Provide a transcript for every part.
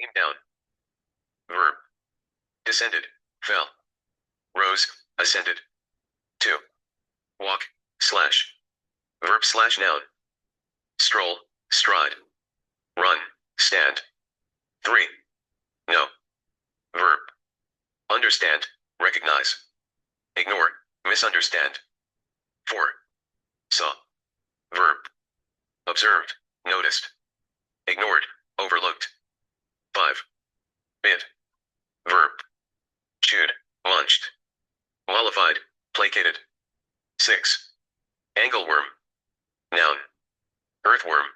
Came down. Verb. Descended. Fell. Rose. Ascended. 2. Walk. Slash. Verb slash noun. Stroll. Stride. Run. Stand. 3. No. Verb. Understand. Recognize. Ignore. Misunderstand. 4. Saw. Verb. Observed. Noticed. Ignored. Overlooked. 5. Bit. Verb. Chewed. Munched. Mollified. Placated. 6. Angleworm. Noun. Earthworm.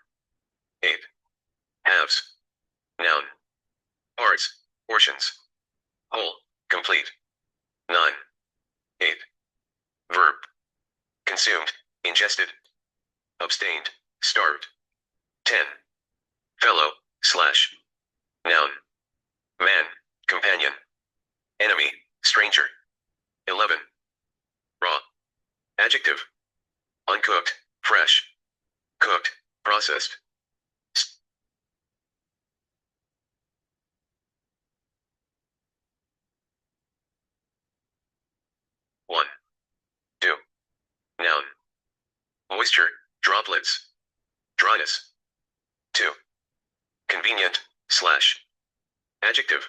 8. Halves. Noun. Parts. Portions. Whole. Complete. 9. 8. Verb. Consumed. Ingested. Abstained. Starved. 10. Fellow. Slash. Noun. Man. Companion. Enemy. Stranger. 11. Raw. Adjective. Uncooked. Fresh. Cooked. Processed. 1. Do. Noun. Moisture. Droplets. Dryness. 2. Convenient. Slash. Adjective.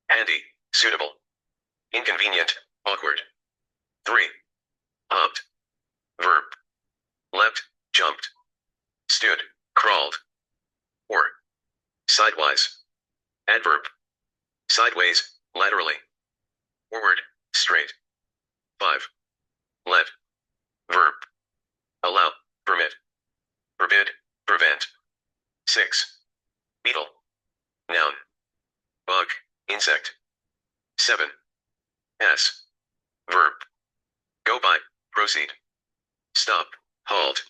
Handy. Suitable. Inconvenient. Awkward. 3. Hopped. Verb. Leapt. Jumped. Stood. Crawled. 4. Sidewise. Adverb. Sideways. Laterally. Forward. Straight. 5. Let. Verb. Allow. Permit. Forbid. Prevent. 6. Beetle. Noun. Bug. Insect. 7. S. Verb. Go by. Proceed. Stop. Halt.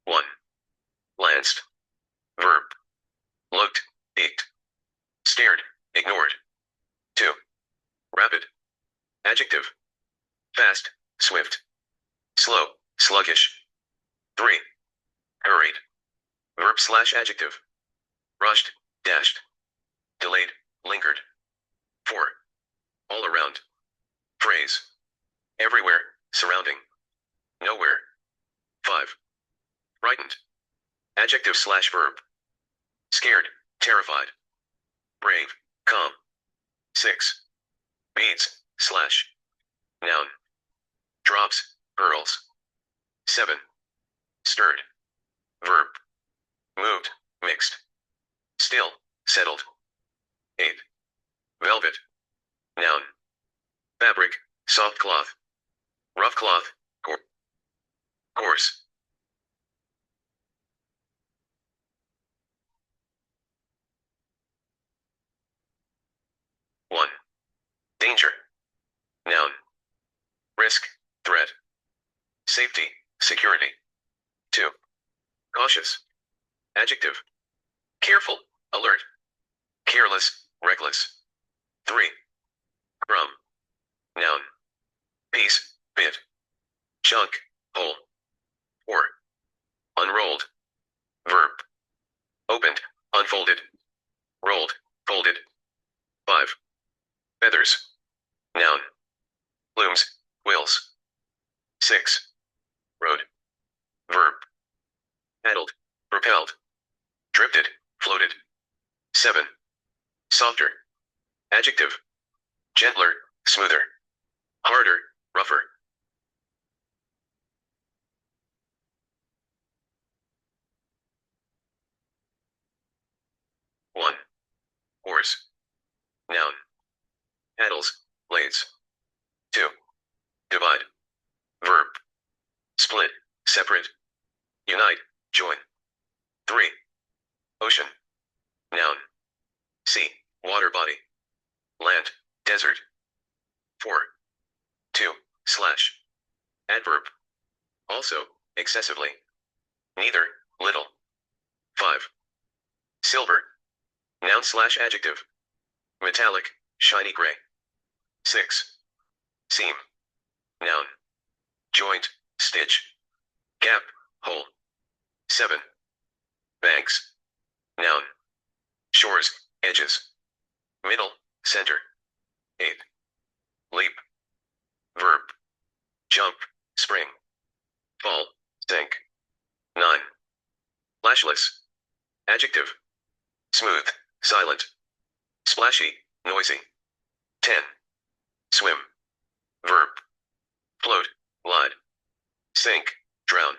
1. Glanced. Verb. Looked. Peeked. Stared. Ignored. 2. Rapid. Adjective. Fast. Swift. Slow. Sluggish. 3. Hurried. Verb slash adjective. Rushed. Dashed. Delayed. Lingered. 4. All around. Phrase. Everywhere. Surrounding. Nowhere. 5. Frightened. Adjective slash verb. Scared. Terrified. Brave. Calm. 6. Beads. Slash. Noun. Drops. Pearls. 7. Stirred. Verb. Moved. Mixed. Still. Settled. 8. Velvet. Noun. Fabric. Soft cloth. Rough cloth. Coarse. 1. Danger. Noun. Risk. Threat. Safety. Security. 2. Cautious. Adjective. Careful. Alert. Careless. Reckless. 3. Crumb. Noun. Piece. Bit. Chunk. Whole. 4. Unrolled. Verb. Opened. Unfolded. Rolled. Folded. 5. Feathers. Noun. Plumes. Quills. 6. Road. Verb. Paddled. Propelled. Drifted. Floated. 7. Softer. Adjective. Gentler. Smoother. Harder. Rougher. 1. Horse. Noun. Paddles. Blades. 2. Divide. Verb. Split. Separate. Unite. Join. 3. Ocean. Noun. Sea. Water body. Land. Desert. 4. 2. Slash. Adverb. Also. Excessively. Neither. Little. 5. Silver. Noun slash adjective. Metallic. Shiny gray. 6. Seam. Noun. Joint, stitch. Gap, hole. 7. Banks. Noun. Shores, edges. Middle, center. 8. Leap. Verb. Jump, spring. Fall, sink. 9. Lashless. Adjective. Smooth, silent. Splashy, noisy. 10. Swim. Verb. Float, glide. Sink, drown.